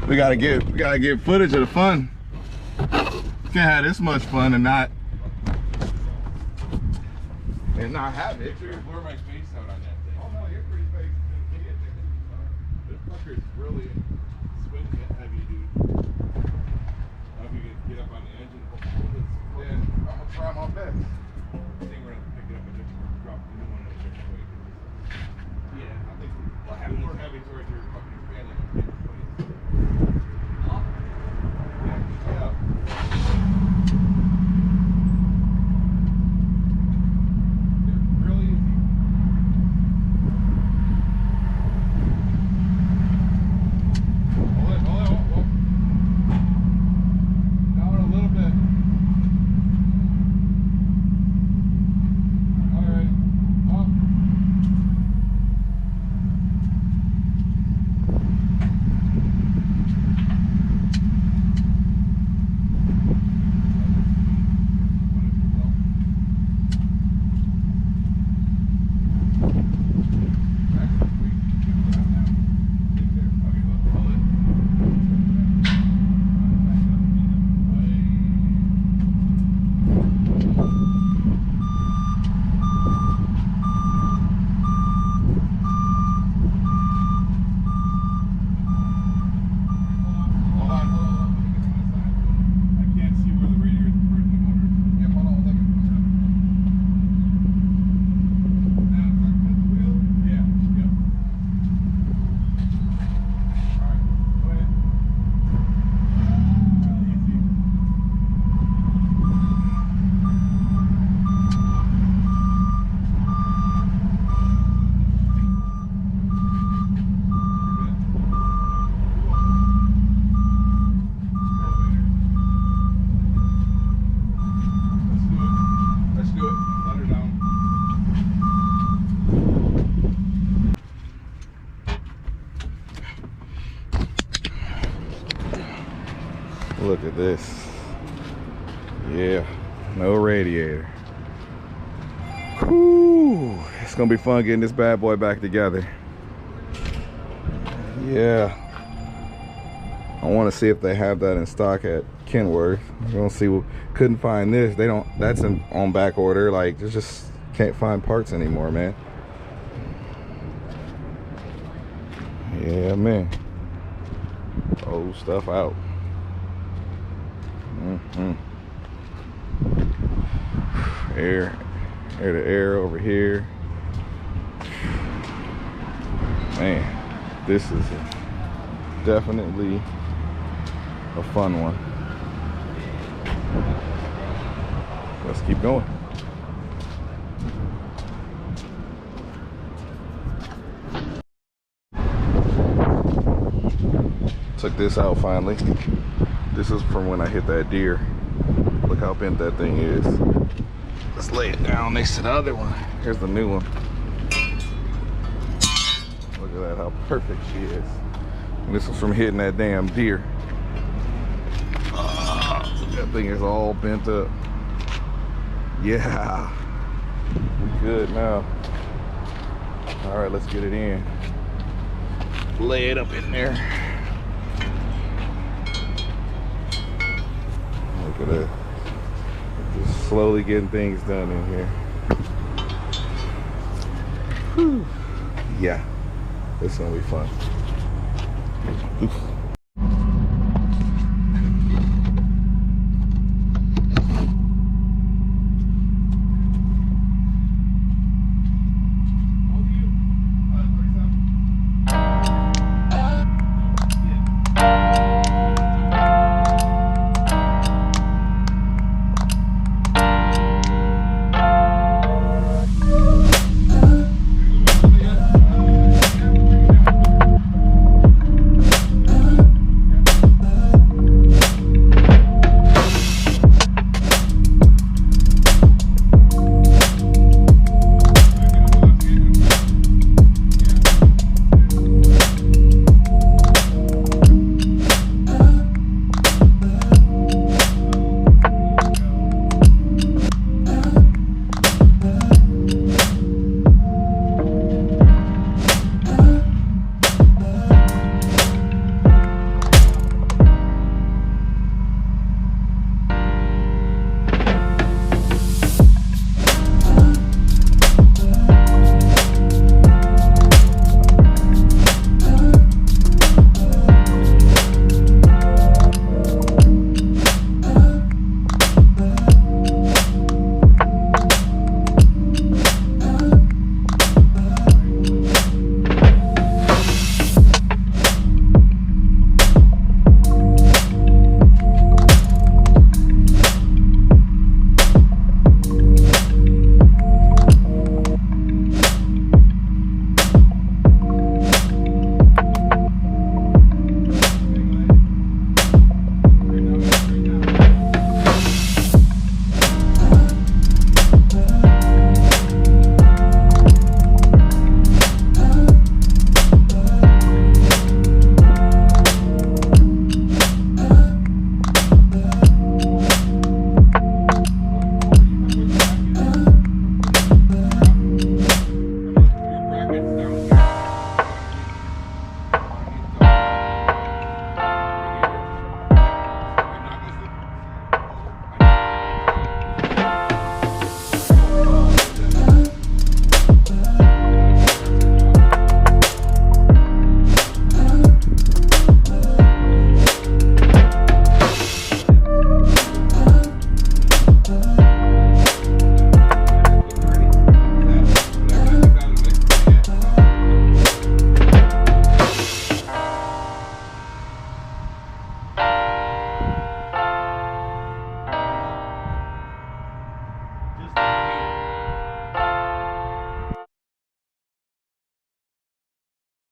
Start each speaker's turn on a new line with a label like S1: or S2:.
S1: We gotta get footage of the fun. Can't have this much fun and not have it.
S2: Blur my face out on that thing.
S1: Oh no, you're pretty face.
S2: This fucker's really swinging it heavy, dude. I don't know if you can get up on the engine.
S1: Yeah, I'm gonna try my best.
S2: I think we're gonna pick it up and just drop the new one in a different way. Yeah, I think we'll have more heavy towards your fucking expanding in place. Yeah. Really easy. Hold it, whoa. Down a little bit. Alright, up.
S1: Look at this. Yeah, no radiator. Whew, it's gonna be fun getting this bad boy back together. Yeah, I want to see if they have that in stock at Kenworth. We're gonna see. Couldn't find this. They don't. That's on back order. Like, just can't find parts anymore, man. Yeah, man. Old stuff out. Air to air over here. Man, this is definitely a fun one. Let's keep going. Took this out finally. This is from when I hit that deer. Look how bent that thing is. Let's lay it down next to the other one. Here's the new one. Look at that, how perfect she is. And this was from hitting that damn deer. That thing is all bent up. Yeah, we good now. All right, let's get it in. Lay it up in there. Look at that. Just slowly getting things done in here. Whew. Yeah, this is gonna be fun. Oof.